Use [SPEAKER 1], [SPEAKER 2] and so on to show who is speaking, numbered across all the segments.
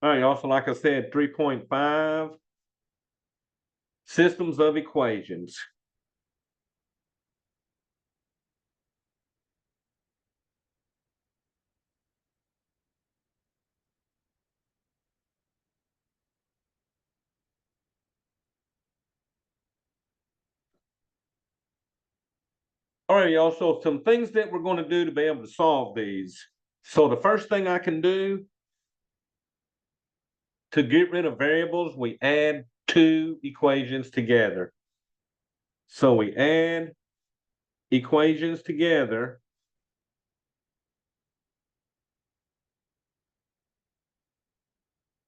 [SPEAKER 1] All right, y'all. So like I said, 3.5 systems of equations. All right, y'all. So some things that we're going to do to be able to solve these. So the first thing I can do to get rid of variables, we add two equations together. So we add equations together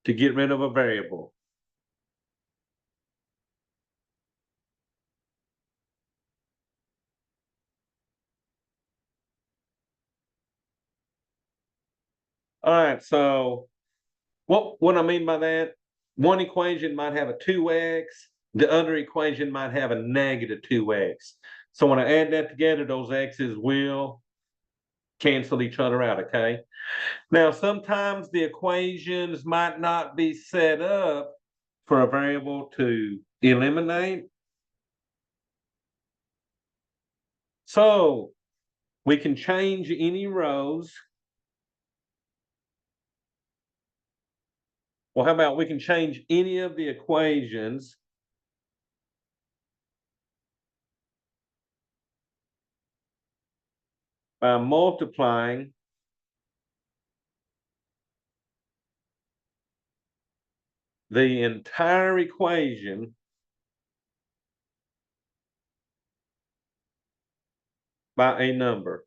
[SPEAKER 1] to get rid of a variable. All right, so what I mean by that, one equation might have a 2x, the other equation might have a negative 2x. So when I add that together, those x's will cancel each other out, okay? Now, sometimes the equations might not be set up for a variable to eliminate. So we can change any rows. Well, how about we can change any of the equations by multiplying the entire equation by a number.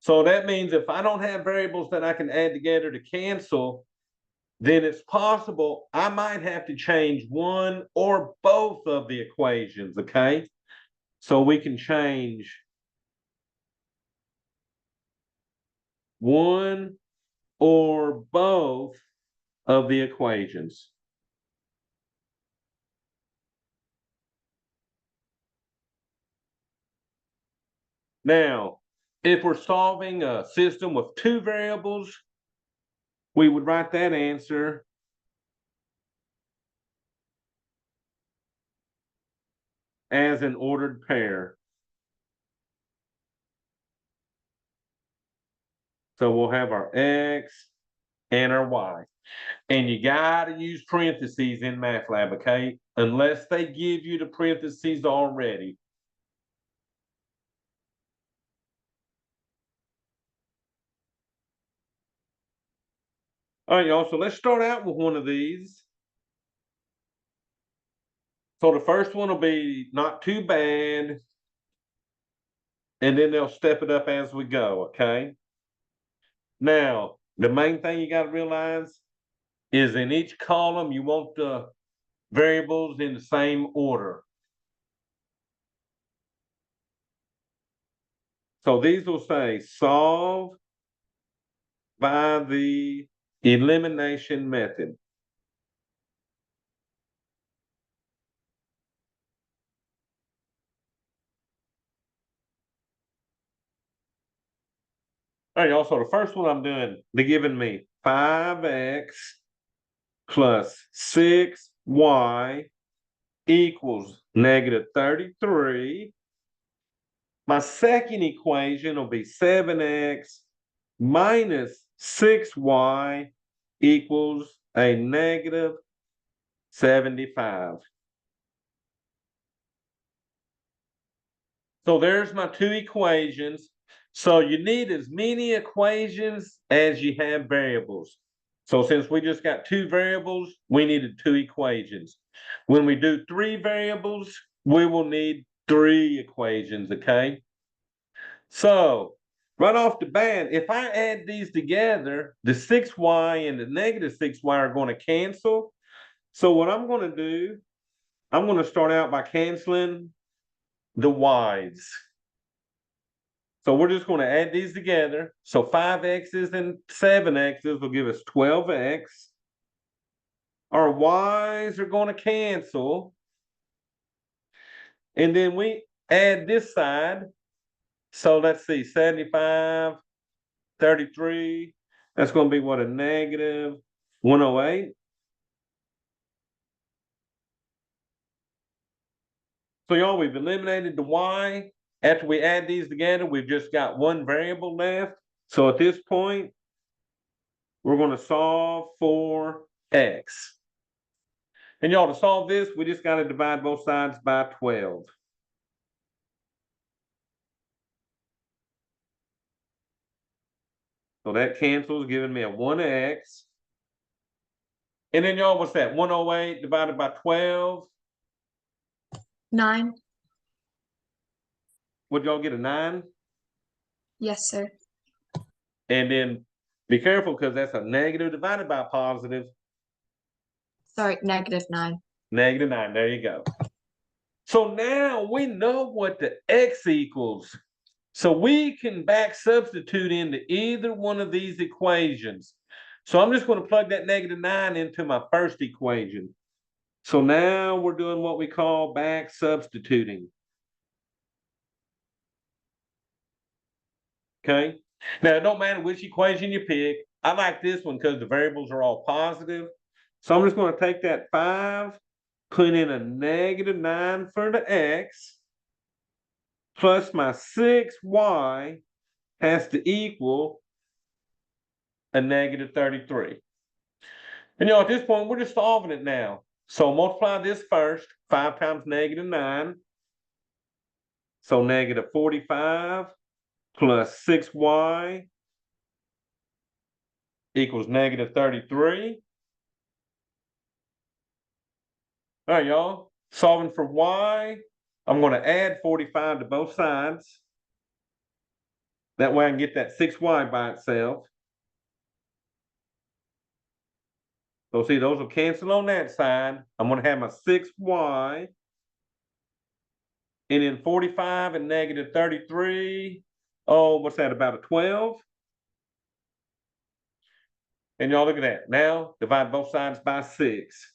[SPEAKER 1] So that means if I don't have variables that I can add together to cancel, then it's possible I might have to change one or both of the equations, okay? So we can change one or both of the equations. Now, if we're solving a system with two variables, we would write that answer as an ordered pair. So we'll have our X and our Y. And you got to use parentheses in MATLAB, okay? Unless they give you the parentheses already. All right, y'all. So let's start out with one of these. So the first one will be not too bad. And then they'll step it up as we go, okay? Now, the main thing you got to realize is in each column, you want the variables in the same order. So these will say solve by the elimination method. All right, y'all. So the first one I'm doing, they're giving me 5x plus 6y equals negative 33. My second equation will be 7x minus 6y equals a negative 75. So there's my two equations. So you need as many equations as you have variables. So since we just got two variables, we needed two equations. When we do three variables, we will need three equations, okay? So right off the bat, if I add these together, the 6y and the negative 6y are going to cancel. So what I'm going to do, I'm going to start out by canceling the y's. So we're just going to add these together. So 5x's and 7x's will give us 12x. Our y's are going to cancel. And then we add this side. So let's see, 75 33. That's going to be what, a negative 108. So y'all, we've eliminated the y. After we add these together, we've just got one variable left. So at this point, we're going to solve for x. And y'all, to solve this, we just got to divide both sides by 12. So that cancels, giving me a 1x. And then y'all, what's that? 108 divided by 12.
[SPEAKER 2] 9.
[SPEAKER 1] Would y'all get a 9?
[SPEAKER 2] Yes, sir.
[SPEAKER 1] And then be careful because that's a negative divided by a positive.
[SPEAKER 2] Sorry, negative 9.
[SPEAKER 1] Negative 9. There you go. So now we know what the x equals. So we can back substitute into either one of these equations. So I'm just going to plug that negative 9 into my first equation. So now we're doing what we call back substituting. Okay. Now, it don't matter which equation you pick. I like this one because the variables are all positive. So I'm just going to take that 5, put in a negative 9 for the x, plus my 6y has to equal a negative 33. And at this point, we're just solving it now. So multiply this first, 5 times negative 9. So negative 45 plus 6y equals negative 33. All right, y'all. Solving for y, I'm going to add 45 to both sides. That way I can get that 6y by itself. So see, those will cancel on that side. I'm going to have my 6y. And then 45 and negative 33. Oh, what's that, about a 12? And y'all look at that. Now, divide both sides by 6.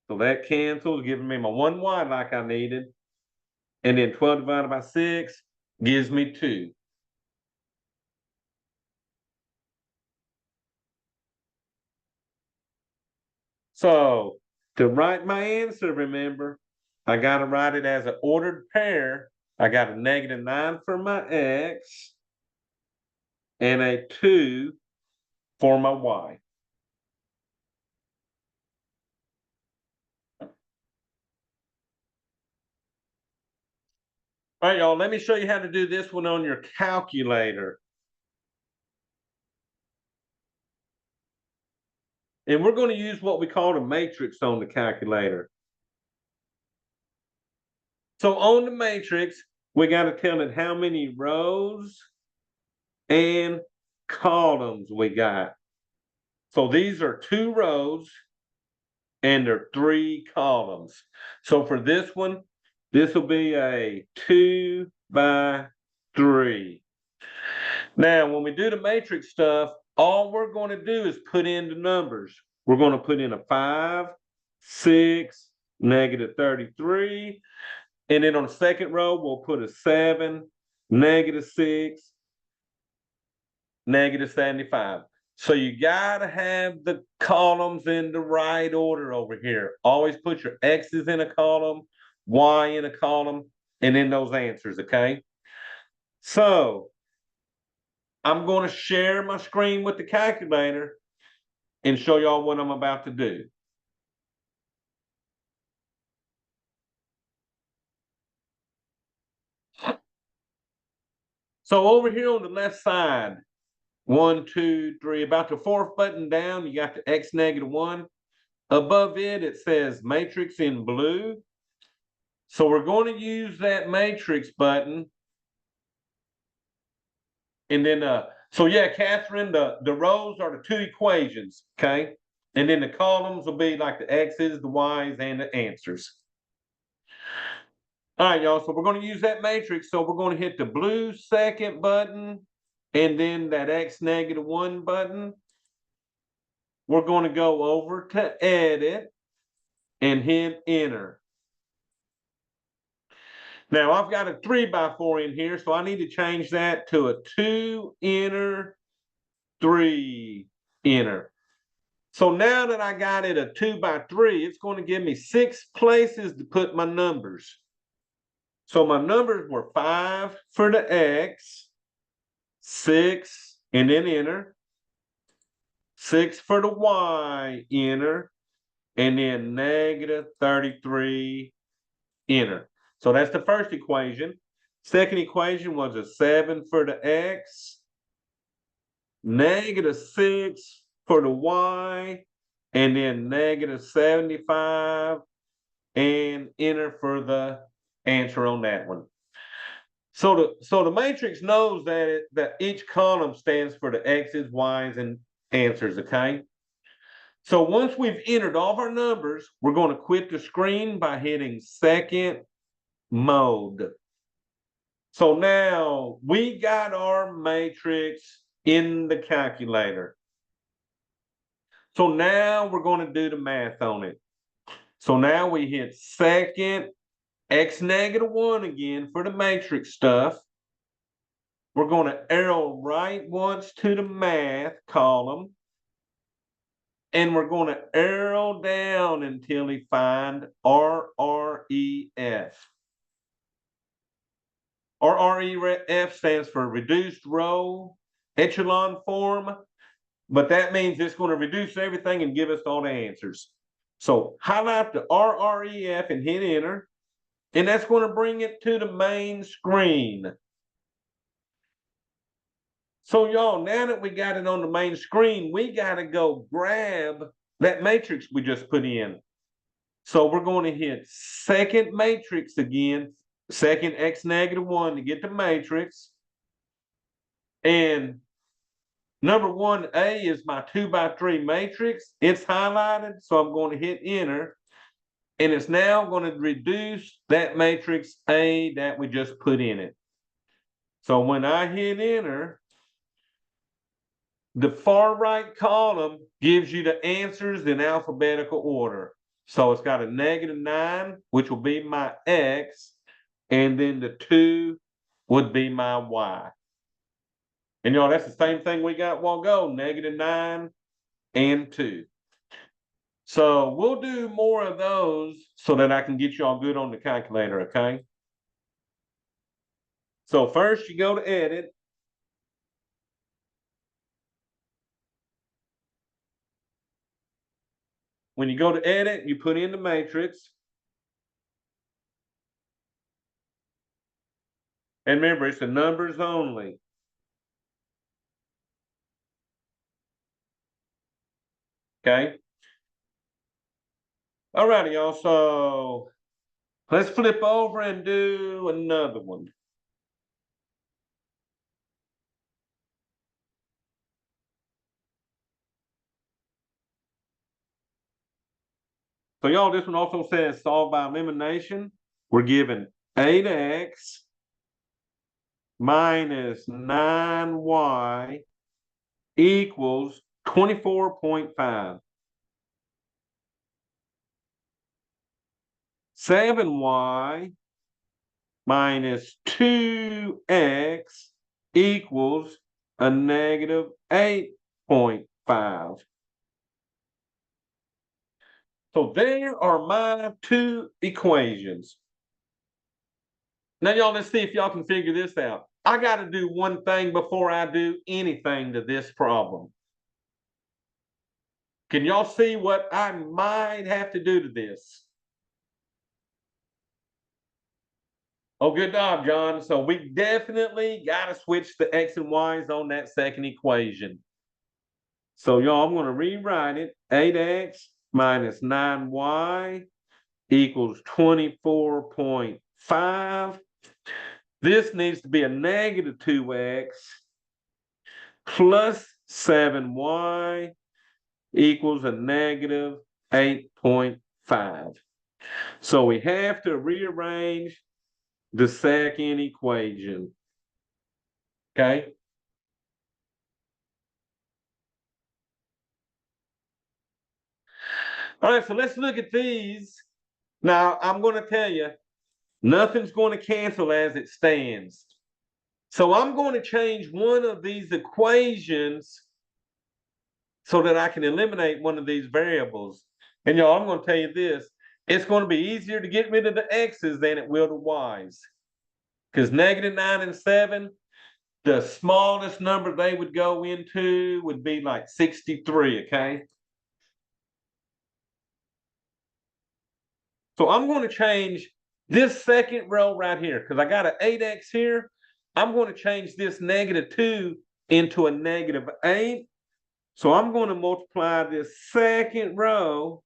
[SPEAKER 1] So that cancels, giving me my 1y like I needed. And then 12 divided by 6 gives me 2. So to write my answer, remember, I got to write it as an ordered pair. I got a negative 9 for my x and a 2 for my y. All right, y'all, let me show you how to do this one on your calculator. And we're going to use what we call a matrix on the calculator. So on the matrix, we got to tell it how many rows and columns we got. So these are 2 rows and there are 3 columns. So for this one, this will be a 2 by 3. Now, when we do the matrix stuff, all we're going to do is put in the numbers. We're going to put in a 5, 6, negative 33. And then on the second row, we'll put a 7, negative 6, negative 75. So you got to have the columns in the right order over here. Always put your X's in a column, Y in a column, and then those answers, okay? So I'm going to share my screen with the calculator and show y'all what I'm about to do. So over here on the left side, 1, 2, 3, about the 4th button down, you got the X negative 1. Above it, it says matrix in blue. So we're going to use that matrix button. And then, so yeah, Catherine, the rows are the 2 equations, okay? And then the columns will be like the X's, the Y's, and the answers. All right, y'all, so we're going to use that matrix. So we're going to hit the blue second button and then that X negative 1 button. We're going to go over to edit and hit enter. Now I've got a 3x4 in here, so I need to change that to a 2 inner, 3 inner. So now that I got it a 2x3, it's going to give me 6 places to put my numbers. So my numbers were 5 for the X, 6, and then enter, 6 for the Y, enter, and then negative 33, enter. So that's the first equation. Second equation was a 7 for the X, negative 6 for the Y, and then negative 75, and enter for the answer on that one. So the matrix knows that each column stands for the X's, Y's, and answers, okay? So once we've entered all of our numbers, we're going to quit the screen by hitting second mode. So now we got our matrix in the calculator. So now we're going to do the math on it. So now we hit second X negative 1 again for the matrix stuff. We're going to arrow right once to the math column. And we're going to arrow down until we find RREF. RREF stands for reduced row echelon form, but that means it's going to reduce everything and give us all the answers. So highlight the RREF and hit enter, and that's going to bring it to the main screen. So y'all, now that we got it on the main screen, we got to go grab that matrix we just put in. So we're going to hit second matrix again, second X negative 1 to get the matrix. And number 1A is my 2x3 matrix. It's highlighted, so I'm going to hit enter. And it's now going to reduce that matrix A that we just put in it. So when I hit enter, the far right column gives you the answers in alphabetical order. So it's got a -9, which will be my X, and then the 2 would be my Y. And y'all, that's the same thing we got a while ago, -9 and 2. So we'll do more of those so that I can get y'all good on the calculator, okay? So first you go to edit. When you go to edit, you put in the matrix. And remember, it's the numbers only. Okay. All righty, y'all. So let's flip over and do another one. So y'all, this one also says solve by elimination. We're given 8x minus 9y equals 24.5. 7y minus 2x equals a negative 8.5. So there are my two equations. Now, y'all, let's see if y'all can figure this out. I got to do one thing before I do anything to this problem. Can y'all see what I might have to do to this? Oh, good job, John. So we definitely got to switch the X and Y's on that second equation. So y'all, I'm going to rewrite it. 8x minus 9y equals 24.5. This needs to be a negative 2x plus 7y equals a negative 8.5. So we have to rearrange the second equation. Okay? All right, so let's look at these. Now, I'm going to tell you, Nothing's going to cancel as it stands. So I'm going to change one of these equations so that I can eliminate one of these variables. And y'all, I'm going to tell you this, it's going to be easier to get rid of the x's than it will the y's. Because -9 and 7, the smallest number they would go into would be like 63, okay? So I'm going to change this second row right here because I got an 8x here. I'm going to change this -2 into a -8. So I'm going to multiply this second row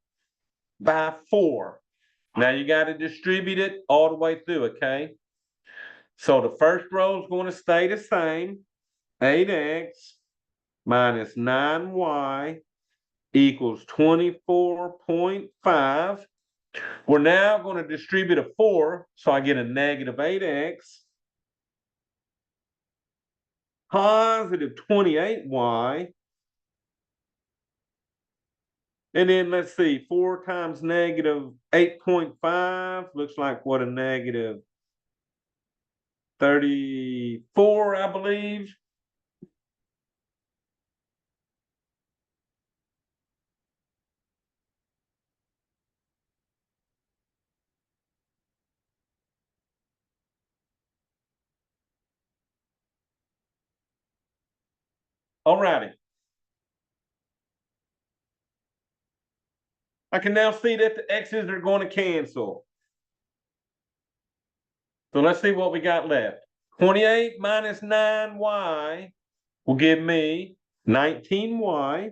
[SPEAKER 1] by 4. Now you got to distribute it all the way through, okay? So the first row is going to stay the same. 8x minus 9y equals 24.5. We're now going to distribute a 4, so I get a -8x, positive 28y, and then let's see, 4 times -8.5 looks like what, a -34, I believe. All righty. I can now see that the x's are going to cancel. So let's see what we got left. 28 minus 9y will give me 19y.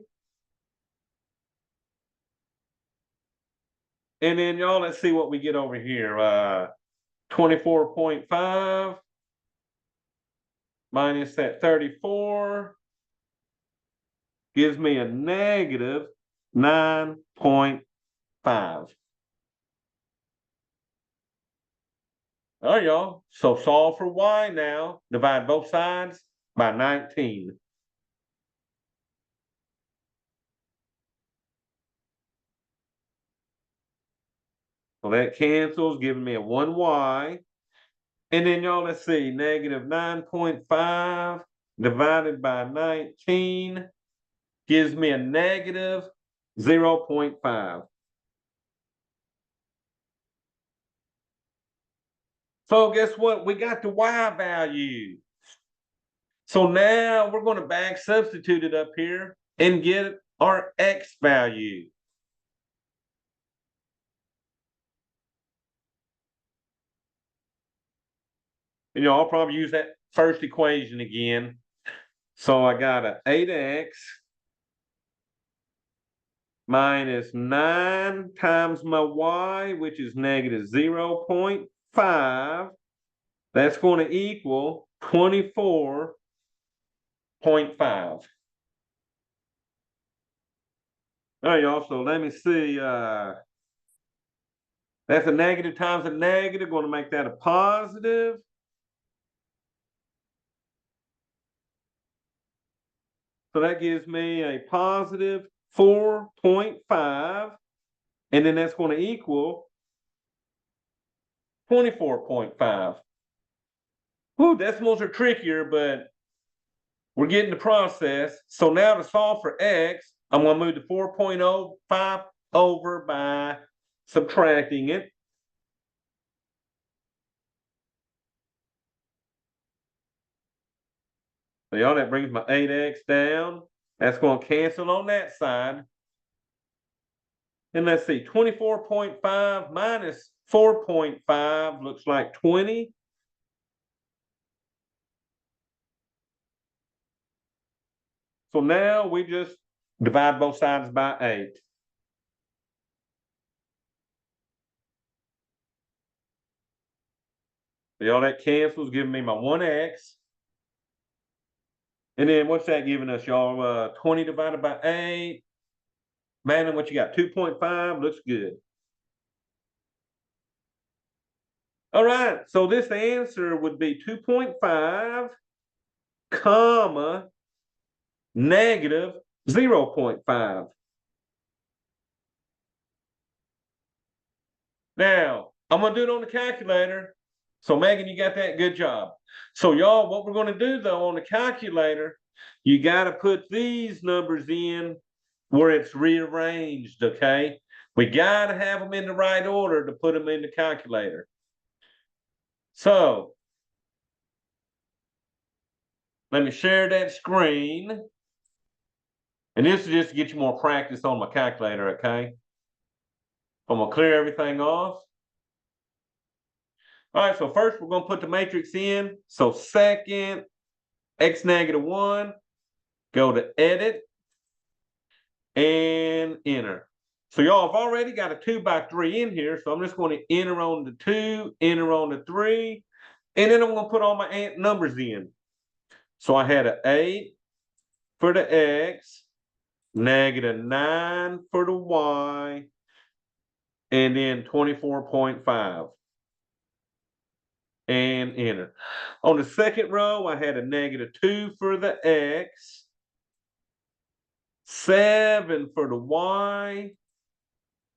[SPEAKER 1] And then y'all, let's see what we get over here. 24.5 minus that 34 gives me a -9.5. All right, y'all. So solve for y now. Divide both sides by 19. So that cancels, giving me a 1y. And then y'all, let's see, -9.5 divided by 19 gives me a -0.5. So guess what? We got the y value. So now we're going to back substitute it up here and get our x value. And I'll probably use that first equation again. So I got a 8x minus 9 times my y, which is -0.5. That's going to equal 24.5. All right, y'all. So let me see. That's a negative times a negative. Going to make that a positive. So that gives me a positive 4.5. And then that's going to equal 24.5. Whew, decimals are trickier, but we're getting the process. So now to solve for x, I'm going to move the 4.05 over by subtracting it. So y'all, that brings my 8x down. That's going to cancel on that side. And let's see, 24.5 minus 4.5 looks like 20. So now we just divide both sides by 8. So y'all, that cancels, giving me my 1x. And then what's that giving us, y'all? 20 divided by 8. Man, what you got? 2.5 looks good. All right, so this answer would be 2.5, comma, -0.5. Now, I'm gonna do it on the calculator. So Megan, you got that? Good job. So y'all, what we're gonna do though on the calculator, you gotta put these numbers in where it's rearranged, okay? We gotta have them in the right order to put them in the calculator. So let me share that screen. And this is just to get you more practice on my calculator, okay? I'm gonna clear everything off. All right, so first we're gonna put the matrix in. So second, x negative 1, go to edit and enter. So y'all have already got a 2 by 3 in here. So I'm just going to enter on the 2, enter on the 3, and then I'm going to put all my numbers in. So I had an 8 for the x, negative 9 for the y, and then 24.5. And enter. On the second row, I had a negative 2 for the x, 7 for the y,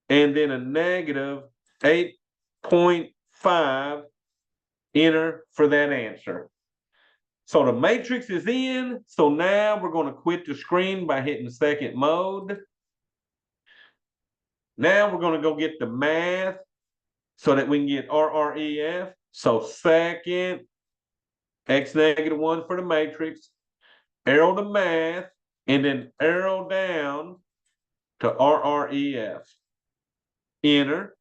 [SPEAKER 1] and then a negative 8.5, enter for that answer. So the matrix is in. So now we're going to quit the screen by hitting second mode. Now we're going to go get the math so that we can get RREF. So second, x negative 1 for the matrix, arrow the math, and then arrow down to RREF. Enter.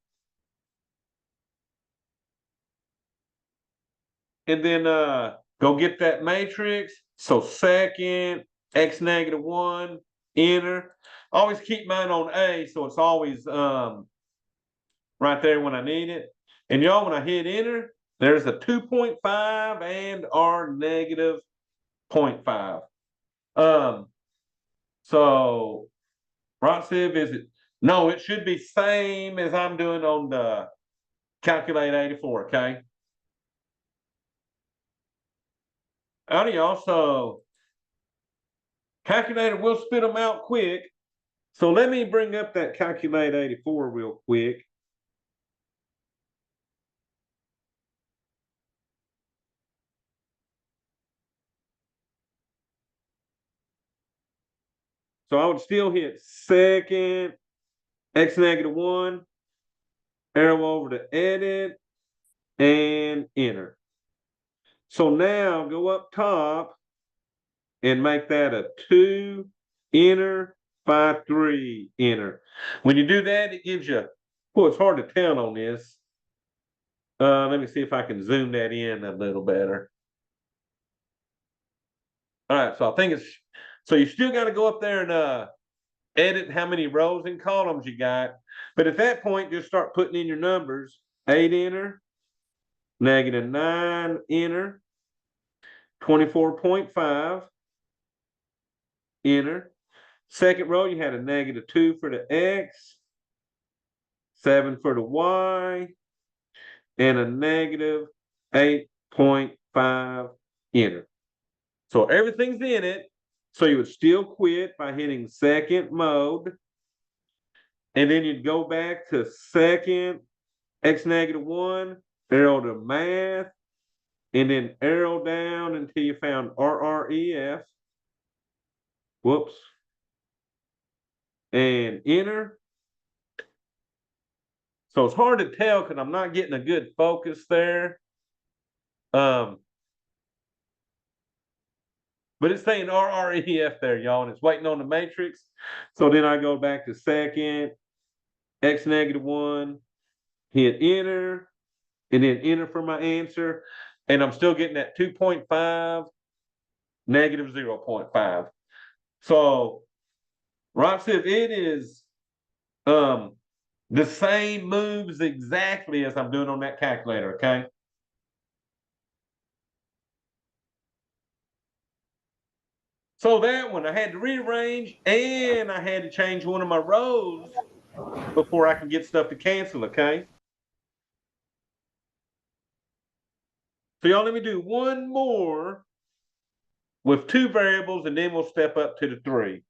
[SPEAKER 1] And then go get that matrix. So second, x negative 1, enter. Always keep mine on A, so it's always right there when I need it. And y'all, when I hit enter, there's a 2.5 and R negative 0.5. So Rotsiv, is it? No, it should be same as I'm doing on the Calculate 84, okay? Howdy, y'all. So calculator will spit them out quick. So let me bring up that Calculate 84 real quick. So I would still hit second, x negative 1, arrow over to edit, and enter. So now go up top and make that a 2, enter, 5, 3, enter. When you do that, it gives you, well, it's hard to tell on this. Let me see if I can zoom that in a little better. All right, so I think it's, so you still got to go up there and edit how many rows and columns you got. But at that point, just start putting in your numbers. 8, enter, negative 9, enter, 24.5, enter. Second row, you had a negative 2 for the x, 7 for the y, and a negative 8.5, enter. So everything's in it. So you would still quit by hitting second mode. And then you'd go back to second, x negative 1, arrow to math, and then arrow down until you found RREF. Whoops. And enter. So it's hard to tell because I'm not getting a good focus there. But it's saying RREF there, y'all, and it's waiting on the matrix. So then I go back to second, x negative 1, hit enter, and then enter for my answer. And I'm still getting that 2.5, negative 0.5. So Rob said it is the same moves exactly as I'm doing on that calculator, okay? So that one I had to rearrange and I had to change one of my rows before I can get stuff to cancel, okay? So y'all let me do one more with 2 variables and then we'll step up to the 3.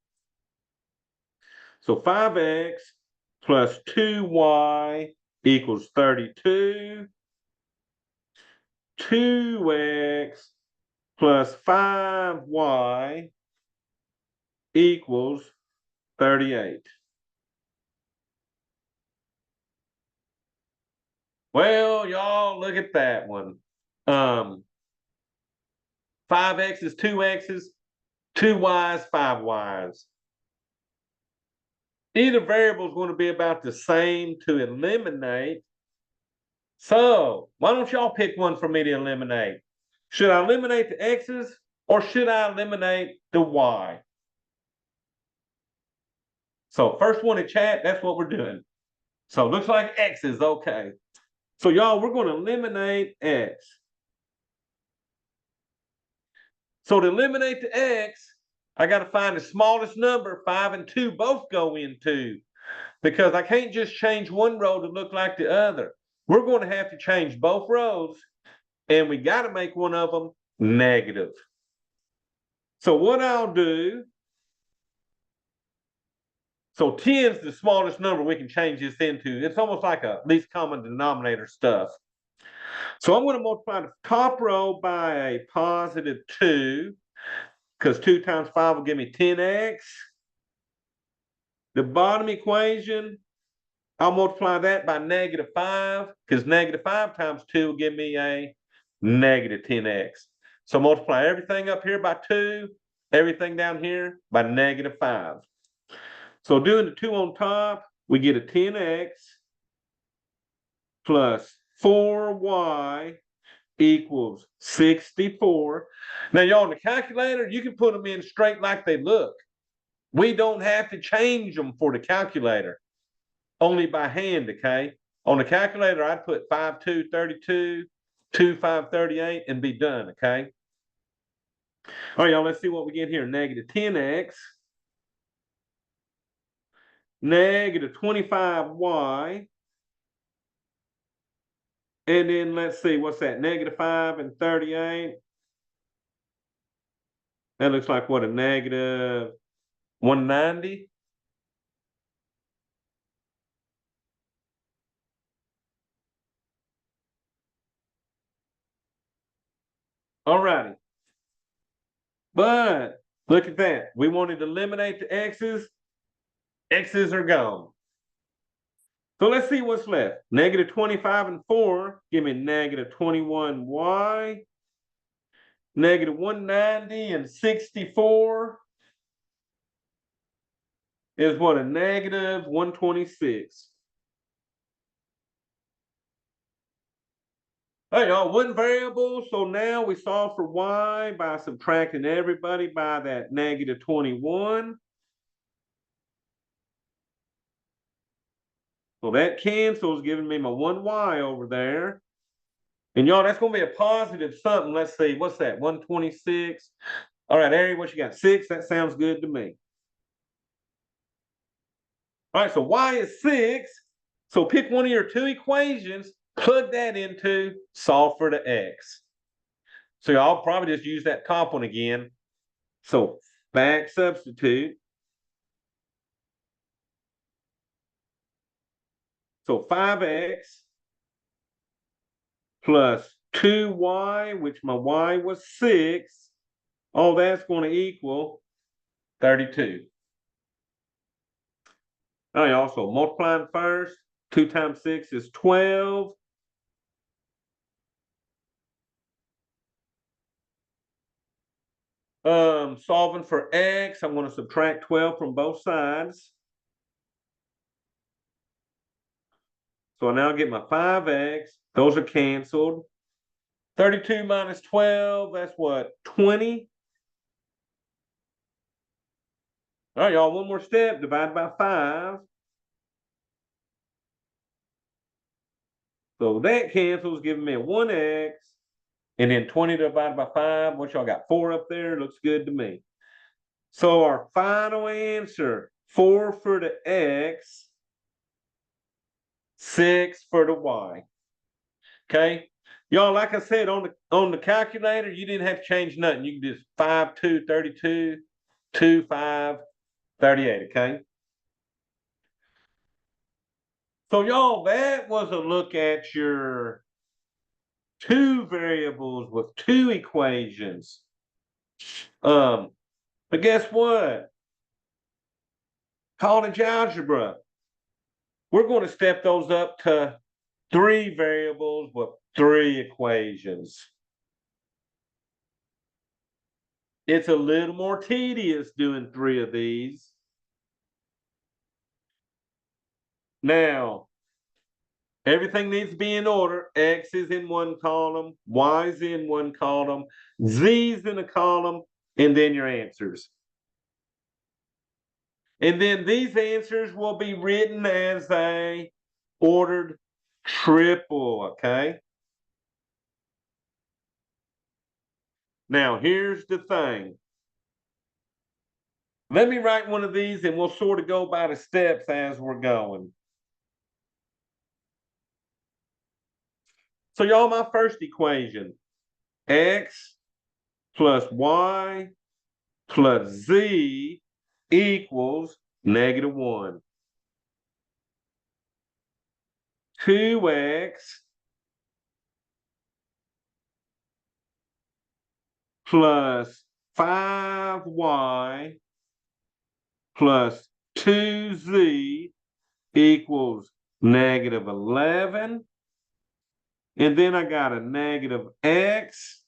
[SPEAKER 1] So 5x plus 2y equals 32. 2x plus 5y equals 38. Well, y'all, look at that one. 5x is 2x's, 2y's, 5y's. Either variable is going to be about the same to eliminate. So why don't y'all pick one for me to eliminate? Should I eliminate the x's or should I eliminate the y? So first one in chat, that's what we're doing. So looks like x is okay. So y'all, we're going to eliminate x. So to eliminate the x, I got to find the smallest number 5 and 2 both go into, because I can't just change one row to look like the other. We're going to have to change both rows, and we got to make one of them negative. So what I'll do, so 10 is the smallest number we can change this into. It's almost like a least common denominator stuff. So I'm going to multiply the top row by a positive 2, because 2 times 5 will give me 10x. The bottom equation, I'll multiply that by negative 5, because negative 5 times 2 will give me a negative 10x. So multiply everything up here by 2, everything down here by negative 5. So doing the 2 on top, we get a 10x plus 4y equals 64. Now, y'all, on the calculator, you can put them in straight like they look. We don't have to change them for the calculator, only by hand, okay? On the calculator, I'd put 5, 2, 32, 2, 5, 38, and be done, okay? All right, y'all, let's see what we get here. Negative 10x, negative 25y, and then let's see, what's that? Negative 5 and 38. That looks like what, a negative 190? All righty. But look at that. We wanted to eliminate the x's. X's are gone. So let's see what's left. Negative 25 and 4, give me negative 21y. Negative 190 and 64 is what, a negative 126. All right, y'all, one variable. So now we solve for y by subtracting everybody by that negative 21. So that cancels, giving me my 1y over there. And y'all, that's going to be a positive something. Let's see, what's that, 126? All right, Ari, what you got, 6? That sounds good to me. All right, so y is 6. So pick one of your two equations, plug that into, solve for the x. So y'all probably just use that top one again. So back substitute. So 5x plus 2y, which my y was 6. All that's going to equal 32. All right, also multiplying first. 2 times 6 is 12. Solving for x, I'm going to subtract 12 from both sides. So I now get my 5x. Those are canceled. 32 minus 12, that's what, 20? All right, y'all, one more step. Divide by 5. So that cancels, giving me a 1x. And then 20 divided by 5. What y'all got? 4 up there. Looks good to me. So our final answer, 4 for the x, 6 for the y. Okay. Y'all, like I said, on the calculator, you didn't have to change nothing. You can just 5, 2, 32, 2, 5, 38. Okay. So y'all, that was a look at your two variables with two equations. But guess what? College algebra. We're going to step those up to three variables with three equations. It's a little more tedious doing three of these. Now, everything needs to be in order. X is in one column, Y is in one column, Z is in a column, and then your answers. And then these answers will be written as a ordered triple, okay? Now, here's the thing. Let me write one of these and we'll sort of go by the steps as we're going. So y'all, my first equation, X plus Y plus Z equals -1. 2X plus 5Y plus 2Z equals -11. And then I got a -X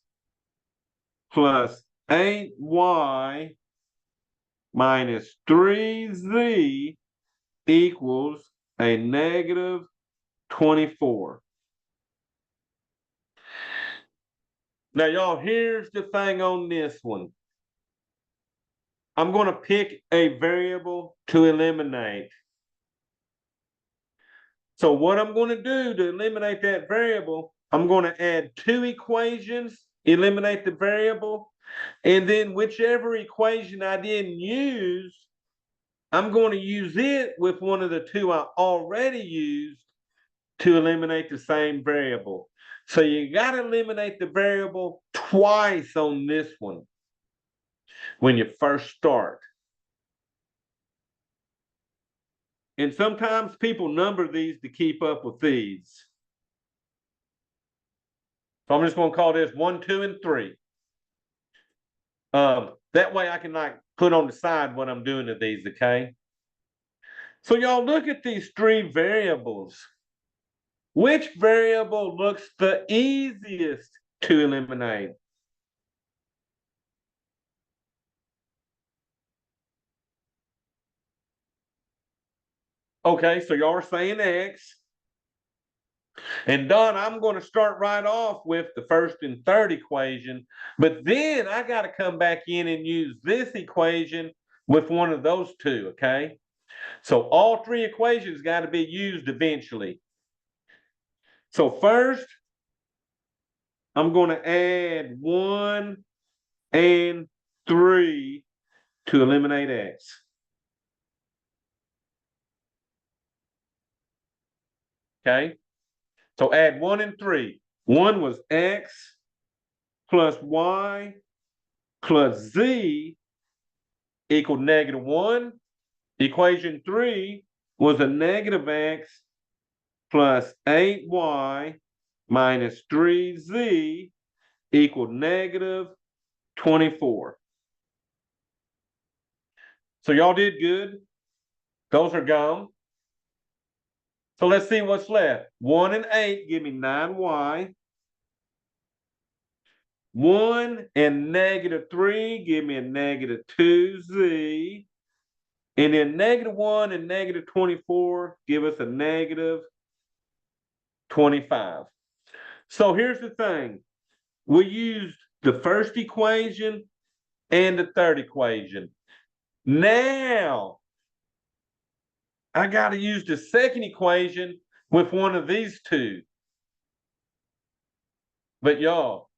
[SPEAKER 1] plus 8Y minus 3Z equals a -24. Now, y'all, here's the thing on this one. I'm going to pick a variable to eliminate. So what I'm going to do to eliminate that variable, I'm going to add two equations, eliminate the variable, and then whichever equation I didn't use, I'm going to use it with one of the two I already used to eliminate the same variable. So you got to eliminate the variable twice on this one when you first start. And sometimes people number these to keep up with these. So I'm just going to call this 1, 2, and 3. That way I can like put on the side what I'm doing to these, okay? So y'all look at these three variables. Which variable looks the easiest to eliminate? Okay, so y'all are saying X. And Don, I'm going to start right off with the first and third equation, but then I got to come back in and use this equation with one of those two, okay? So all three equations got to be used eventually. So first, I'm going to add 1 and 3 to eliminate X. Okay? So add 1 and 3. 1 was X plus Y plus Z equal -1. Equation 3 was a -X plus 8Y minus 3Z equal -24. So y'all did good. Those are gone. So let's see what's left. 1 and 8 give me 9Y. 1 and -3 give me a -2Z. And then -1 and -24 give us a -25. So here's the thing. We used the first equation and the third equation. Now, I got to use the second equation with one of these two. But y'all,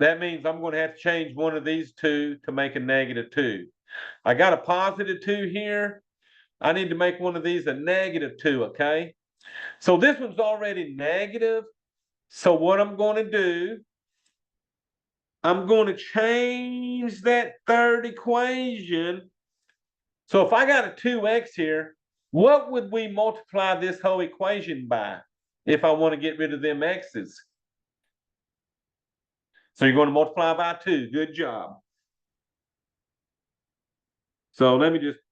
[SPEAKER 1] that means I'm going to have to change one of these two to make a -2. I got a +2 here. I need to make one of these a -2, okay? So this one's already negative. So what I'm going to do, I'm going to change that third equation. So if I got a 2x here, what would we multiply this whole equation by if I want to get rid of them x's? So you're going to multiply by 2. Good job. So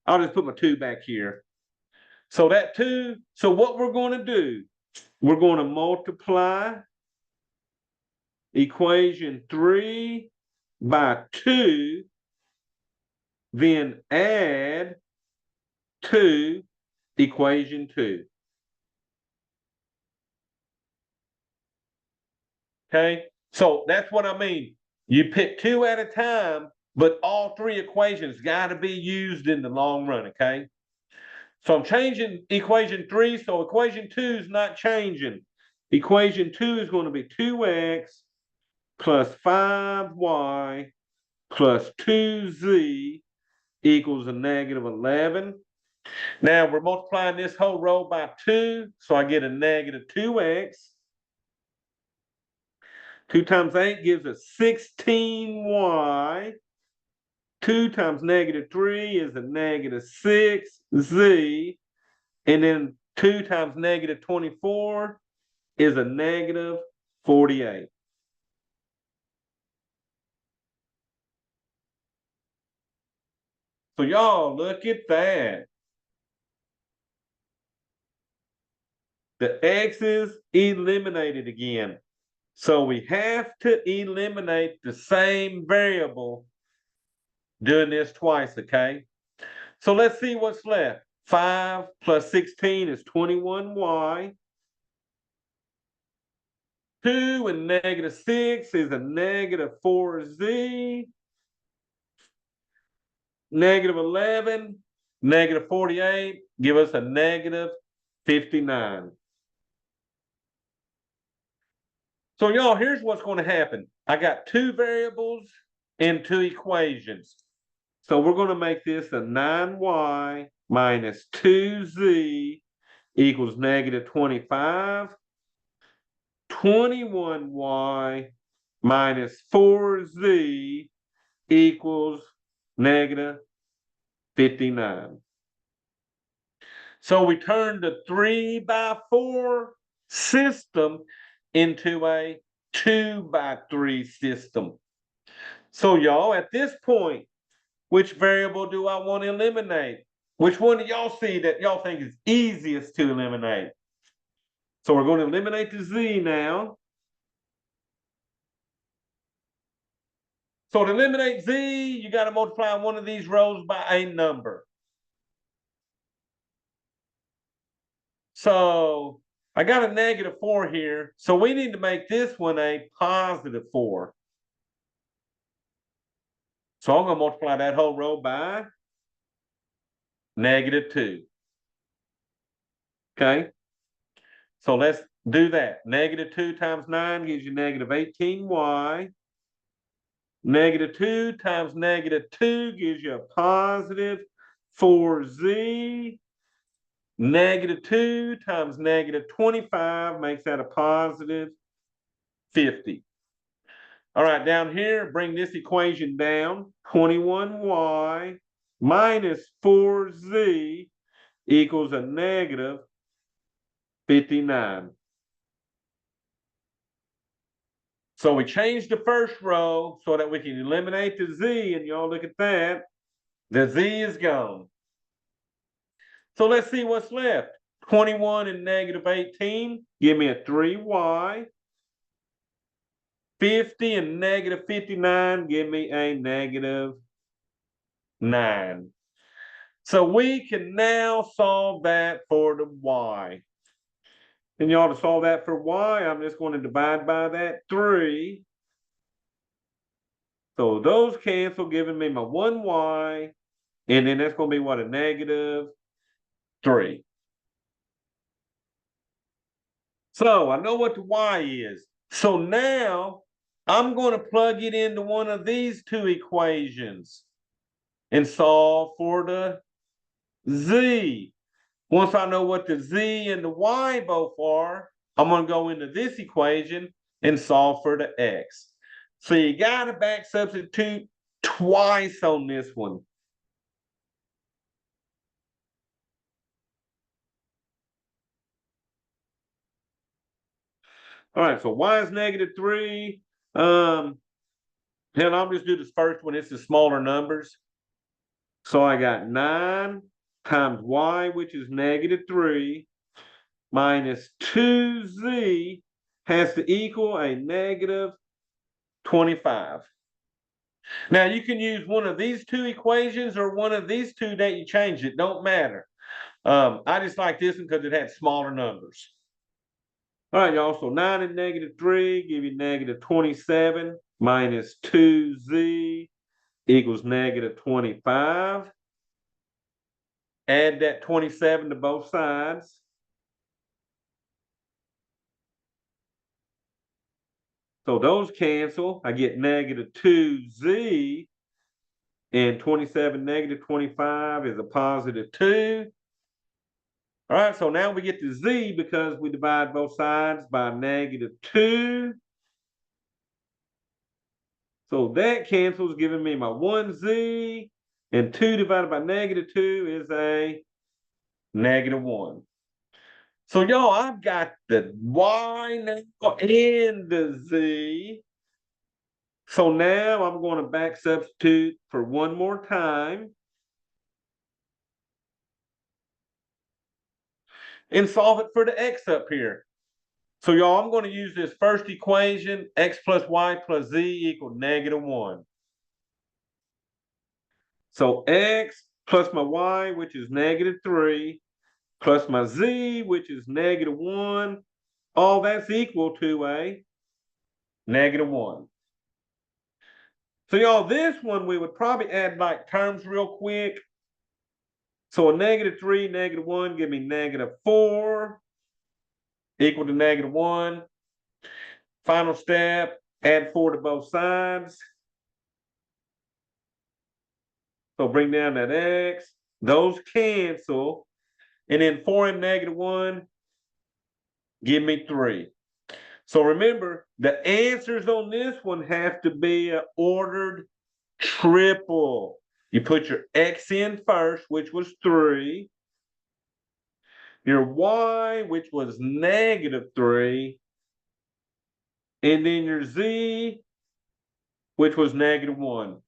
[SPEAKER 1] I'll just put my 2 back here. So that 2, so what we're going to do, we're going to multiply equation 3 by 2, then add to equation 2. Okay, so that's what I mean. You pick 2 at a time, but all 3 equations got to be used in the long run, okay? So I'm changing equation 3, so equation 2 is not changing. Equation 2 is going to be 2x plus 5y plus 2z equals a negative 11. Now we're multiplying this whole row by 2, so I get a negative 2x. 2 times 8 gives us 16y. 2 times negative 3 is a negative 6z. And then 2 times negative 24 is a negative 48. So y'all, look at that. The x's eliminated again. So we have to eliminate the same variable doing this twice, okay? So let's see what's left. 5 plus 16 is 21y. 2 and negative 6 is a negative 4z. Negative 11, negative 48, give us a negative 59. So y'all, here's what's going to happen. I got 2 variables and 2 equations. So we're going to make this a 9y minus 2z equals negative 25. 21y minus 4z equals negative 59. So we turned the 3 by 4 system into a 2 by 3 system. So y'all, at this point, which variable do I want to eliminate? Which one do y'all see that y'all think is easiest to eliminate? So we're going to eliminate the z now. So to eliminate z, you got to multiply one of these rows by a number. So I got a negative 4 here. So we need to make this one a positive 4. So I'm going to multiply that whole row by negative 2. Okay. So let's do that. Negative 2 times 9 gives you negative 18y. Negative 2 times negative 2 gives you a positive 4z. Negative 2 times negative 25 makes that a positive 50. All right, down here, bring this equation down. 21y minus 4z equals a negative 59. So we changed the first row so that we can eliminate the z, and y'all look at that. The z is gone. So let's see what's left. 21 and negative 18, give me a 3y. 50 and negative 59, give me a negative 9. So we can now solve that for the y. And y'all, to solve that for y, I'm just going to divide by that 3. So those cancel, giving me my 1y. And then that's going to be what, a negative 3. So I know what the y is. So now I'm going to plug it into one of these 2 equations and solve for the z. Once I know what the z and the y both are, I'm going to go into this equation and solve for the x. So you got to back substitute twice on this one. All right, so y is -3. Hell, I'll just do this first one. It's the smaller numbers. So I got 9 times y, which is -3, minus 2z has to equal a -25. Now you can use one of these two equations or one of these two that you change. It don't matter. I just like this one because it had smaller numbers. All right, y'all. So 9 and -3 give you -27 minus 2z equals -25. Add that 27 to both sides. So those cancel. I get -2z, and 27 -25 is a +2. All right, so now we get to z because we divide both sides by -2. So that cancels, giving me my 1z, and 2 divided by -2 is a -1. So y'all, I've got the y now and the z. So now I'm going to back substitute for one more time and solve it for the x up here. So y'all, I'm going to use this first equation, x plus y plus z equal -1. So x plus my y, which is -3, plus my z, which is -1, all that's equal to a -1. So y'all, this one we would probably add like terms real quick. So a -3, -1 give me -4 equal to -1. Final step, add 4 to both sides. So bring down that x. Those cancel. And then 4 and -1 give me 3. So remember, the answers on this one have to be an ordered triple. You put your x in first, which was 3. Your y, which was -3. And then your z, which was -1.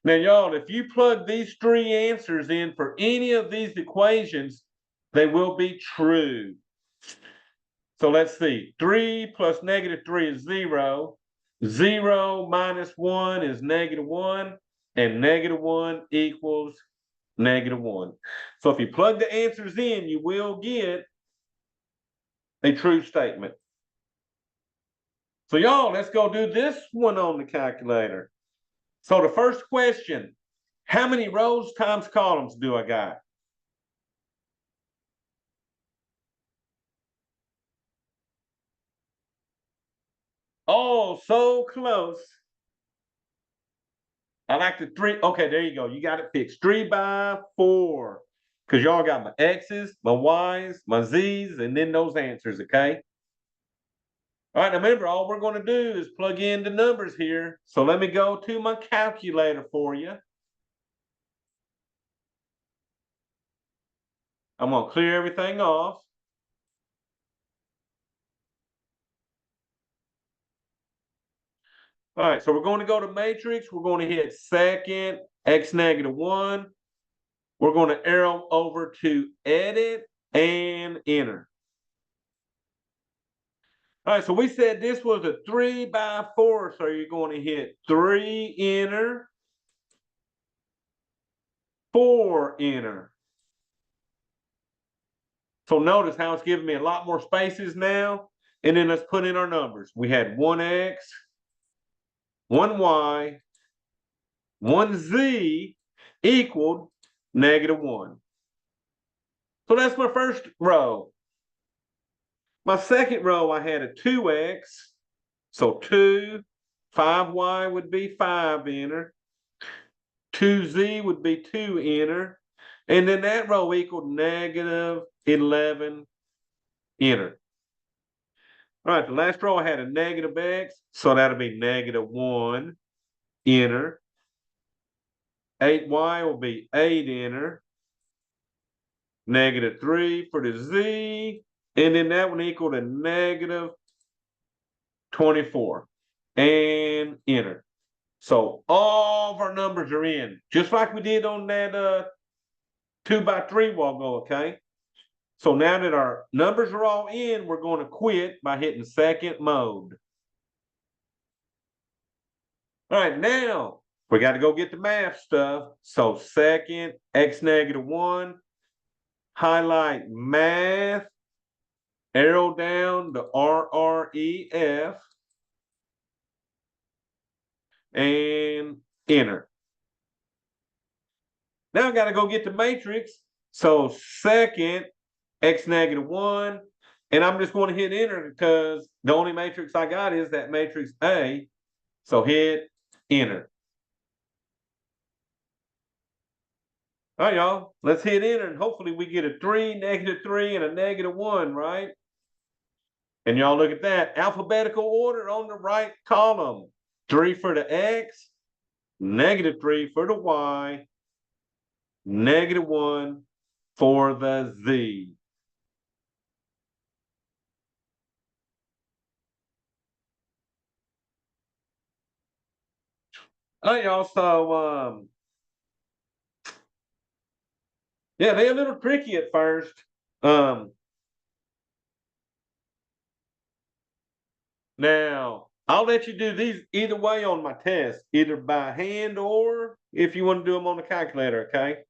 [SPEAKER 1] Now, y'all, if you plug these 3 answers in for any of these equations, they will be true. So let's see. 3 plus -3 is 0. 0 minus 1 is -1. And -1 equals -1. So if you plug the answers in, you will get a true statement. So y'all, let's go do this one on the calculator. So the first question, how many rows times columns do I got? Oh, so close. I like the 3. Okay, there you go. You got it fixed. 3 by 4. Because y'all got my X's, my Y's, my Z's, and then those answers, okay? All right, now remember, all we're going to do is plug in the numbers here. So let me go to my calculator for you. I'm going to clear everything off. All right, so we're going to go to matrix. We're going to hit second, x -1. We're going to arrow over to edit and enter. All right, so we said this was a 3 by 4, so you're going to hit 3, enter, 4, enter. So notice how it's giving me a lot more spaces now. And then let's put in our numbers. We had 1x, 1y, 1z equaled -1. So that's my first row. My second row, I had a 2x. So 2, 5y would be 5, enter. 2z would be 2, enter. And then that row equaled -11, enter. All right, the last row I had a -x, so that'll be -1, enter. 8y will be 8, enter. -3 for the z, and then that one equal to 24. And enter. So all of our numbers are in, just like we did on that 2x3 while ago, okay? So now that our numbers are all in, we're going to quit by hitting second mode. All right, now we got to go get the math stuff. So second, x-1, highlight math, arrow down the RREF, and enter. Now I got to go get the matrix. So second, x-1, and I'm just going to hit enter because the only matrix I got is that matrix A. So hit enter. All right, y'all, let's hit enter and hopefully we get a 3, -3, and a -1, right? And y'all look at that, alphabetical order on the right column. 3 for the X, -3 for the Y, -1 for the Z. All right, y'all, so yeah, they're a little tricky at first. Now, I'll let you do these either way on my test, either by hand or if you want to do them on the calculator, okay?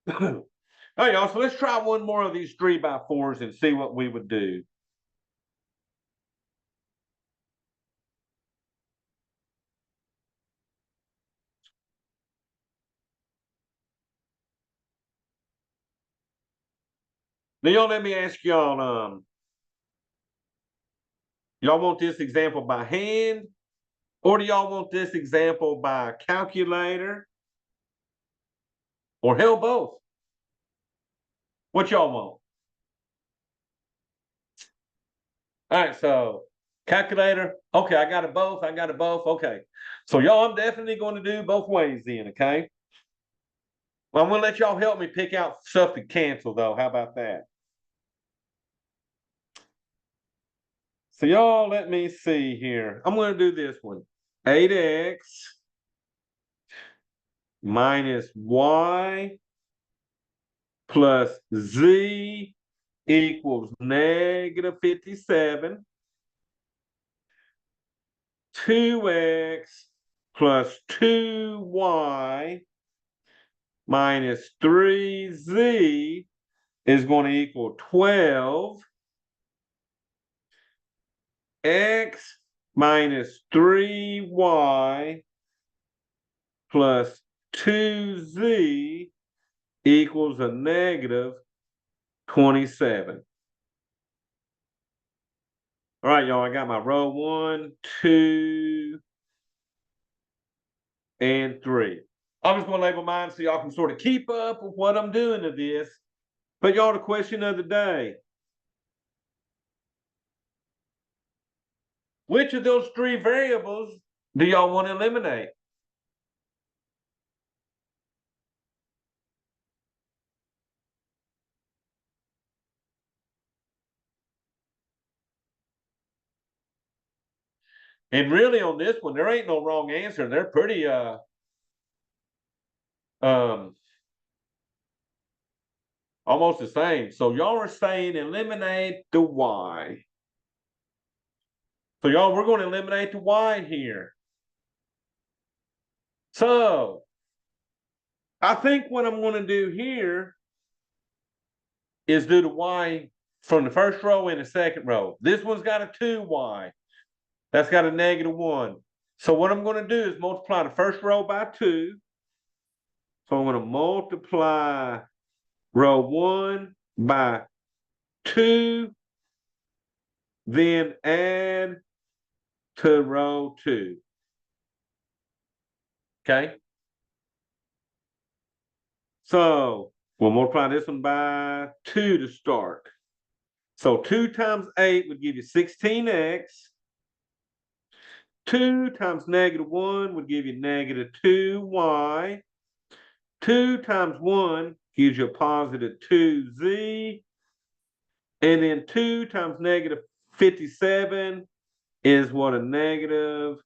[SPEAKER 1] All right, y'all, so let's try one more of these 3x4s and see what we would do. Now, y'all, let me ask y'all, y'all want this example by hand, or do y'all want this example by calculator, or hell, both? What y'all want? All right, so calculator. Okay, I got it both. I got it both. Okay. So y'all, I'm definitely going to do both ways then, okay? Well, I'm going to let y'all help me pick out stuff to cancel, though. How about that? So y'all, let me see here. I'm going to do this one. 8x minus y plus z equals -57. 2x plus 2y minus 3z is going to equal 12. X minus 3y plus 2z equals a -27. All right, y'all, I got my row 1, 2, and 3. I'm just going to label mine so y'all can sort of keep up with what I'm doing to this. But y'all, the question of the day. Which of those 3 variables do y'all want to eliminate? And really on this one, there ain't no wrong answer. They're pretty almost the same. So y'all are saying eliminate the y. So y'all, we're going to eliminate the y here. So I think what I'm going to do here is do the y from the first row and the second row. This one's got a 2y. That's got a -1. So what I'm going to do is multiply the first row by 2. So I'm going to multiply row 1 by 2, then add to row 2. Okay? So we'll multiply this one by 2 to start. So 2 times 8 would give you 16x. 2 times -1 would give you -2y. 2 times 1 gives you a +2z. And then 2 times negative 57 is what, a negative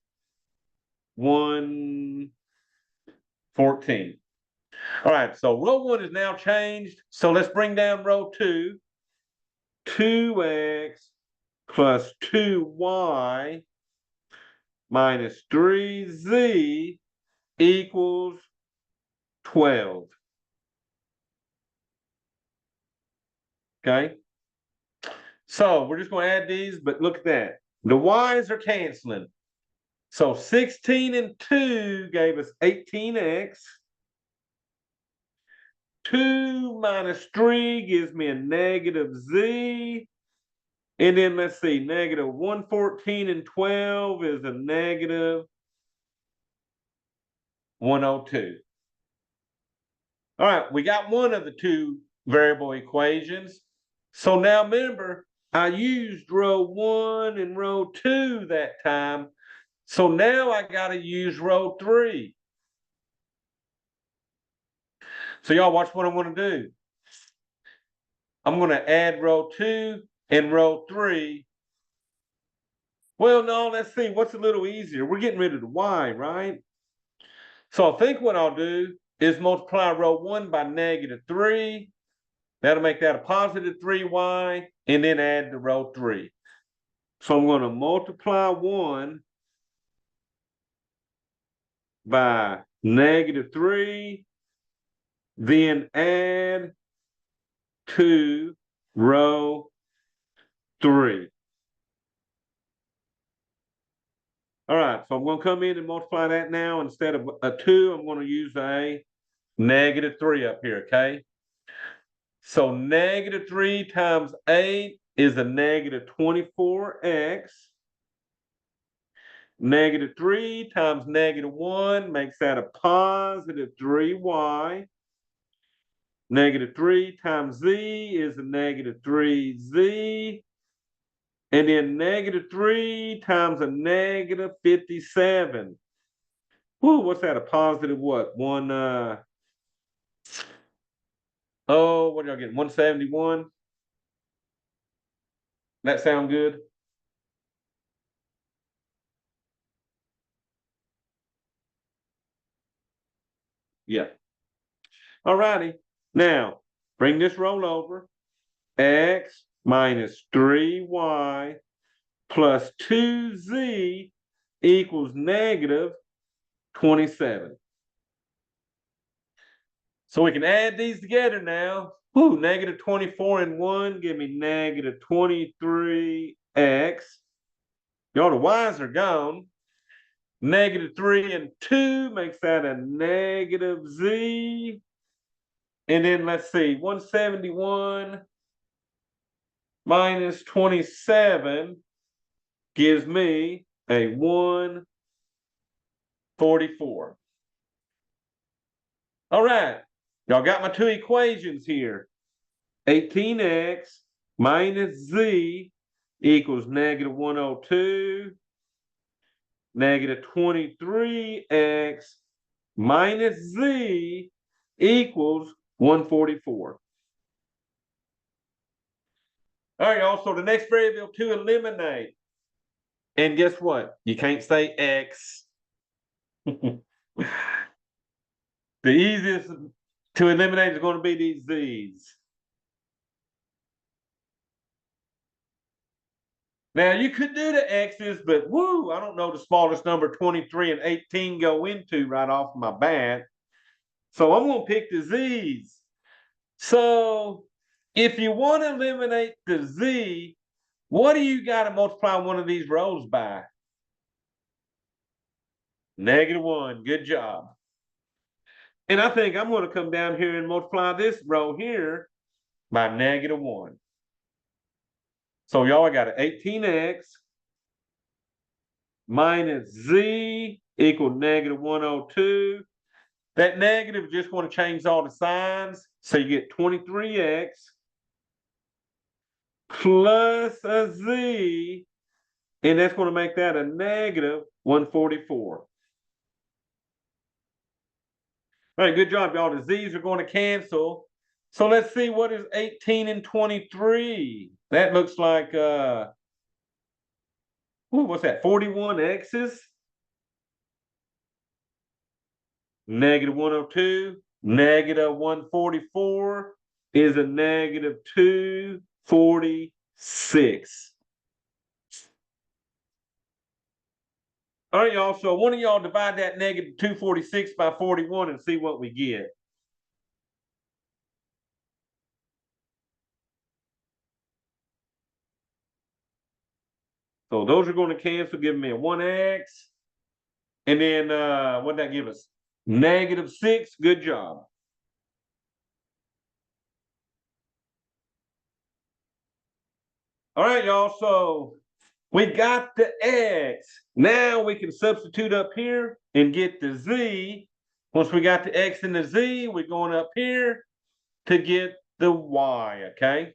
[SPEAKER 1] 114. All right, so row 1 is now changed. So let's bring down row 2. 2x plus 2y minus 3z equals 12. Okay. So we're just going to add these, but look at that. The y's are canceling. So 16 and 2 gave us 18x. 2 minus 3 gives me a negative z. And then let's see, negative 114 and 12 is a negative 102. All right, we got one of the two variable equations. So now remember, I used row 1 and row 2 that time. So now I got to use row 3. So y'all watch what I'm going to do. I'm going to add row 2 and row 3. Well, no, let's see. What's a little easier? We're getting rid of the y, right? So I think what I'll do is multiply row 1 by negative 3. That'll make that a positive 3y, and then add the row 3. So I'm going to multiply 1 by negative 3, then add 2 row 3. All right, so I'm going to come in and multiply that now. Instead of a 2, I'm going to use a negative 3 up here, okay? So negative 3 times 8 is a negative 24x. Negative 3 times negative 1 makes that a positive 3y. Negative 3 times z is a negative 3z. And then negative 3 times a negative 57. Whoo, what's that? A positive what? What are y'all getting? 171? That sound good? Yeah. All righty. Now, bring this roll over. X minus 3y plus 2z equals negative 27. So we can add these together now. Whoo, negative 24 and 1 give me negative 23x. Y'all, the y's are gone. Negative 3 and 2 makes that a negative z. And then let's see, 171 minus 27 gives me a 144. All right, y'all got my two equations here. 18x minus z equals negative 102. Negative 23x minus z equals 144. All right, y'all, so the next variable to eliminate. And guess what? You can't say x. The easiest to eliminate is going to be these z's. Now you could do the x's, but woo, I don't know the smallest number 23 and 18 go into right off my bat. So I'm going to pick the z's. So if you want to eliminate the z, what do you got to multiply one of these rows by? Negative 1. Good job. And I think I'm going to come down here and multiply this row here by negative 1. So y'all, I got an 18x minus z equal negative 102. That negative is just going to change all the signs. So you get 23x plus a z, and that's going to make that a negative 144. All right, good job, y'all. The z's are going to cancel. So let's see, what is 18 and 23? That looks like what's that? 41 x's? Negative 102, negative 144 is a negative 246. All right, y'all. So one of y'all divide that negative 246 by 41 and see what we get. So those are going to cancel, giving me a 1x. And then what'd that give us? Negative 6. Good job. All right, y'all. So we got the x. Now we can substitute up here and get the z. Once we got the x and the z, we're going up here to get the y, okay?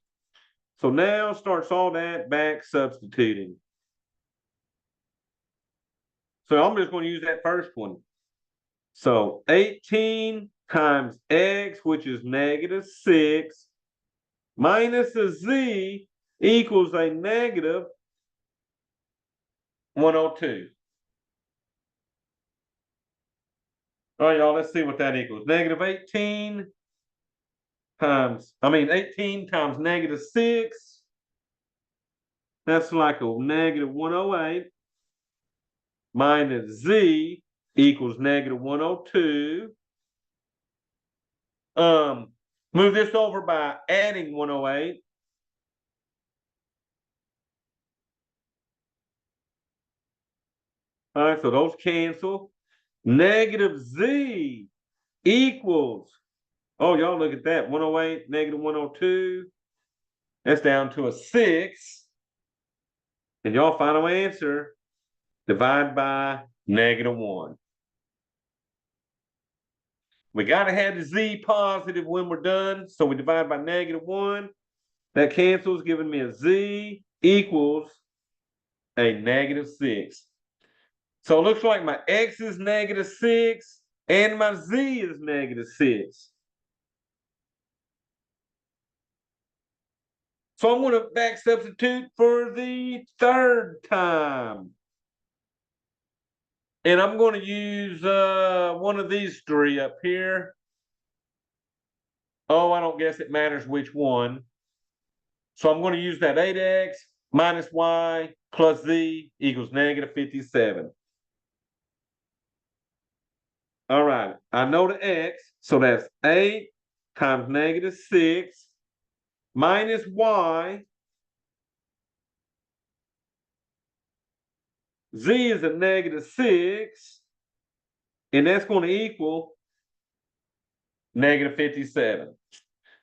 [SPEAKER 1] So now starts all that back substituting. So I'm just going to use that first one. So 18 times x, which is negative 6, minus a z equals a negative 102. All right, y'all, let's see what that equals. Negative 18 times negative 6. That's like a negative 108 minus z equals negative 102. Move this over by adding 108. All right, so those cancel. Negative z equals, oh, y'all look at that, 108, negative 102. That's down to a 6. And y'all final answer, divide by negative 1. We got to have the z positive when we're done. So we divide by negative 1. That cancels, giving me a z equals a negative 6. So it looks like my x is negative 6 and my z is negative 6. So I'm going to back substitute for the third time. And I'm going to use one of these three up here. Oh, I don't guess it matters which one. So I'm going to use that 8x minus y plus z equals negative 57. All right, I know the x, so that's 8 times negative 6 minus y. Z is a negative 6, and that's going to equal negative 57.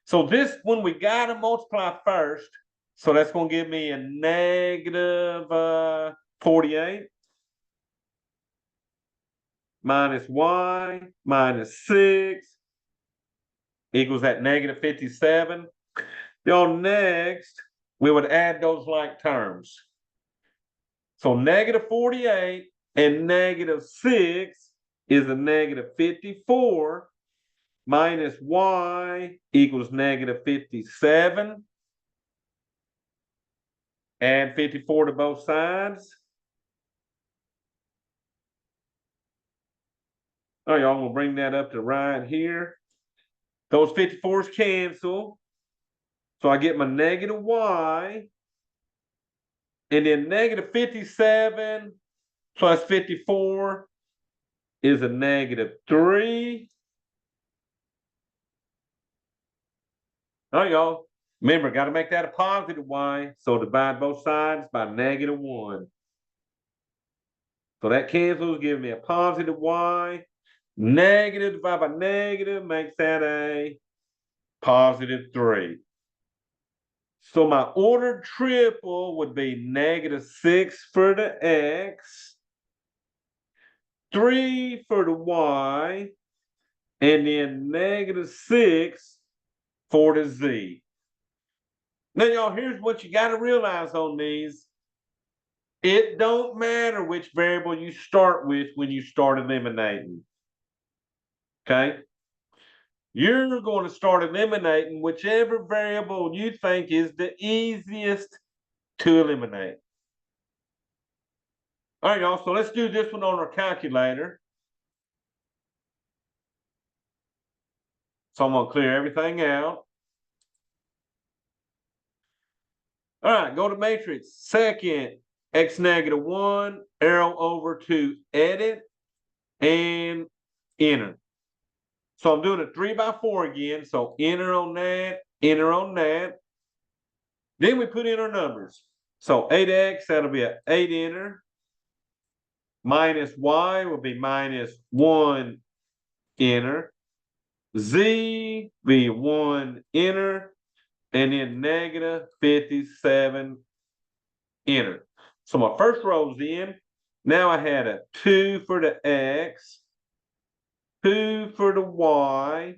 [SPEAKER 1] So this one we got to multiply first. So that's going to give me a negative 48 minus y minus 6 equals that negative 57. Y'all, next, we would add those like terms. So negative 48 and negative 6 is a negative 54 minus y equals negative 57. Add 54 to both sides. All right, y'all, I'm going to bring that up to right here. Those 54s cancel. So I get my negative y. And then negative 57 plus 54 is a negative 3. All right, y'all. Remember, got to make that a positive y. So divide both sides by negative 1. So that cancels, giving me a positive y. Negative divided by negative makes that a positive 3. So my ordered triple would be negative 6 for the x, 3 for the y, and then negative 6 for the z. Now, y'all, here's what you got to realize on these. It don't matter which variable you start with when you start eliminating. Okay? you're going to start eliminating whichever variable you think is the easiest to eliminate. All right, y'all, so let's do this one on our calculator. So I'm going to clear everything out. All right, go to matrix. Second, x negative 1, arrow over to edit, and enter. So I'm doing a 3 by 4 again. So enter on that, enter on that. Then we put in our numbers. So 8x, that'll be an 8 enter. Minus y will be minus 1 enter. Z be 1 enter. And then negative 57 enter. So my first row's in. Now I had a 2 for the x, 2 for the y,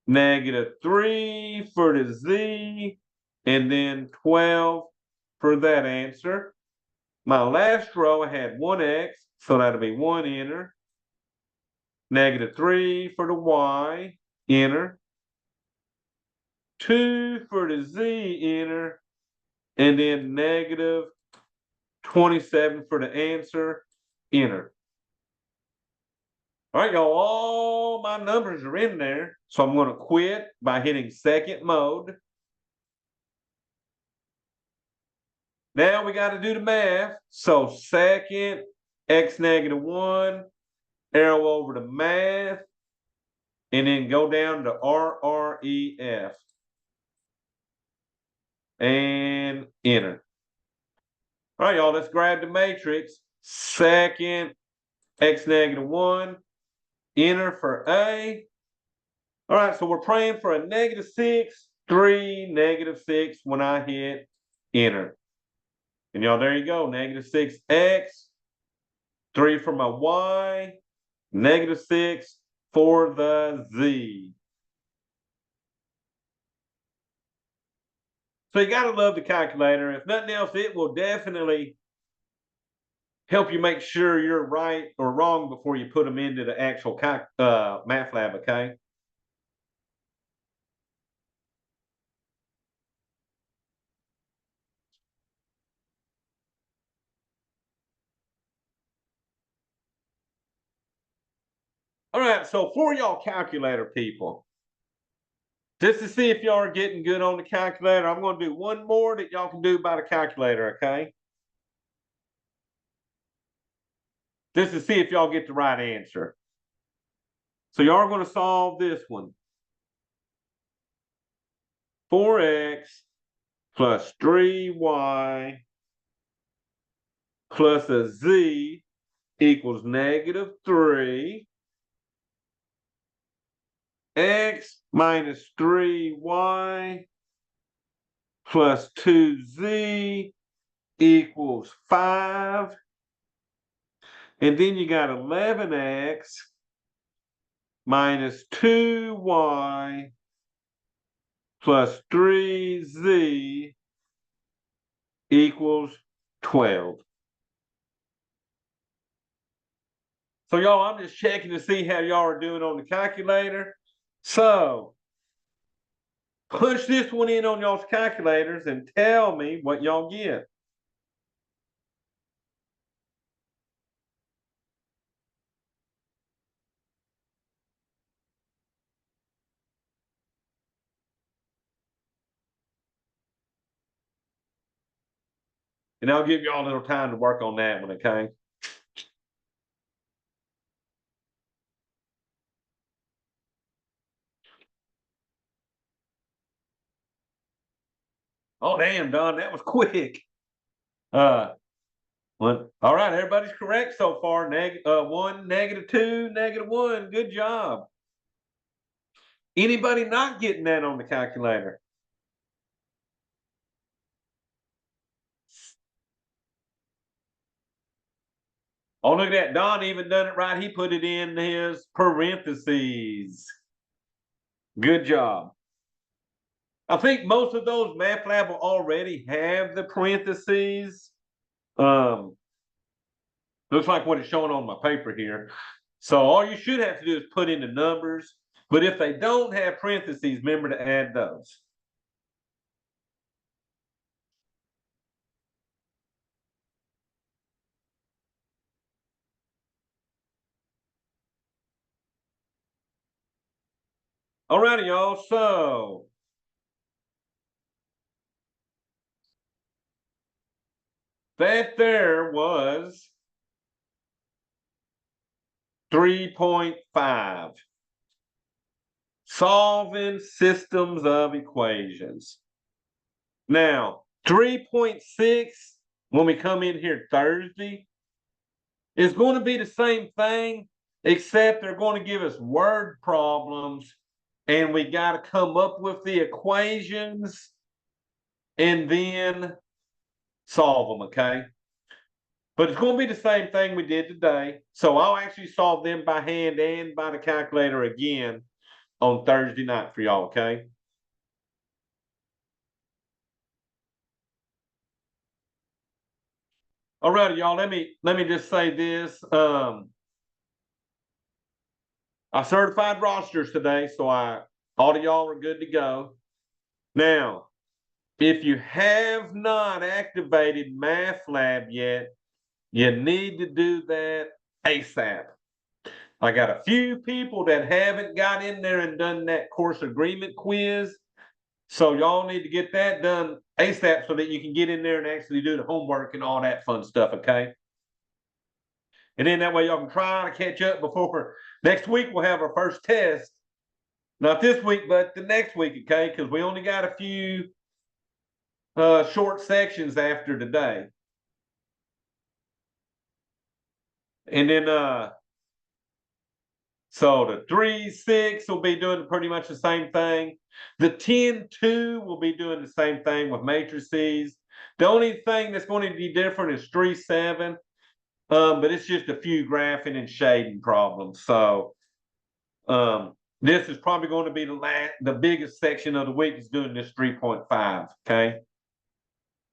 [SPEAKER 1] negative 3 for the z, and then 12 for that answer. My last row I had 1x, so that'll be 1 enter. Negative 3 for the y, enter. 2 for the z, enter. And then negative 27 for the answer, enter. All right, y'all, all my numbers are in there. So I'm going to quit by hitting second mode. Now we got to do the math. So second, x negative 1, arrow over to math, and then go down to RREF. And enter. All right, y'all, let's grab the matrix. Second, x negative 1, enter for A. All right, so we're praying for a negative 6, 3, negative 6 when I hit enter. And y'all, there you go, negative 6x, 3 for my y, negative 6 for the z. So you gotta love the calculator. If nothing else, it will definitely help you make sure you're right or wrong before you put them into the actual math lab, okay? All right, so for y'all calculator people, just to see if y'all are getting good on the calculator, I'm going to do one more that y'all can do by the calculator, okay? Just to see if y'all get the right answer. So y'all are going to solve this one. 4x plus 3y plus a z equals negative 3. X minus 3y plus 2z equals 5. And then you got 11x minus 2y plus 3z equals 12. So y'all, I'm just checking to see how y'all are doing on the calculator. So push this one in on y'all's calculators and tell me what y'all get. And I'll give y'all a little time to work on that one, okay? Oh, damn, Don, that was quick. All right, everybody's correct so far. 1, negative 2, negative 1. Good job. Anybody not getting that on the calculator? Oh, look at that. Don even done it right. He put it in his parentheses. Good job. I think most of those math lab will already have the parentheses. Looks like what it's showing on my paper here. So all you should have to do is put in the numbers But if they don't have parentheses, remember to add those. All righty, y'all. So that there was 3.5. Solving systems of equations. Now, 3.6, when we come in here Thursday, is going to be the same thing, except they're going to give us word problems, and we got to come up with the equations and then solve them, okay? But it's going to be the same thing we did today. So I'll actually solve them by hand and by the calculator again on Thursday night for y'all, okay? All righty, y'all. Let me just say this. I certified rosters today, so all of y'all are good to go. Now, if you have not activated Math Lab yet, you need to do that ASAP. I got a few people that haven't got in there and done that course agreement quiz. So y'all need to get that done ASAP so that you can get in there and actually do the homework and all that fun stuff, okay? And then that way y'all can try to catch up before next week we'll have our first test. Not this week, but the next week, okay? Because we only got a few short sections after today. And then so the 3-6 will be doing pretty much the same thing. The 10-2 will be doing the same thing with matrices. The only thing that's going to be different is 3-7. But it's just a few graphing and shading problems. So this is probably going to be the biggest section of the week is doing this 3.5. Okay.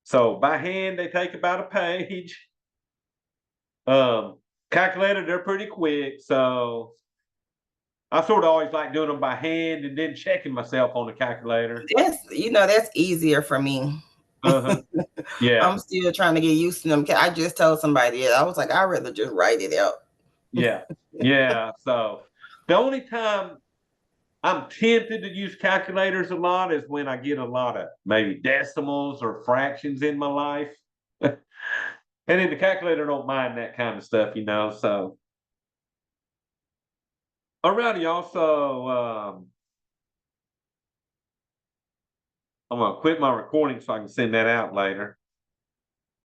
[SPEAKER 1] So by hand, they take about a page. Calculator, they're pretty quick. So I sort of always like doing them by hand and then checking myself on the calculator.
[SPEAKER 3] That's easier for me.
[SPEAKER 1] Yeah.
[SPEAKER 3] I'm still trying to get used to them. I just told somebody that. I was like, I'd rather just write it out.
[SPEAKER 1] Yeah. So the only time I'm tempted to use calculators a lot is when I get a lot of maybe decimals or fractions in my life. And then the calculator don't mind that kind of stuff, so. All righty, y'all. So I'm going to quit my recording so I can send that out later.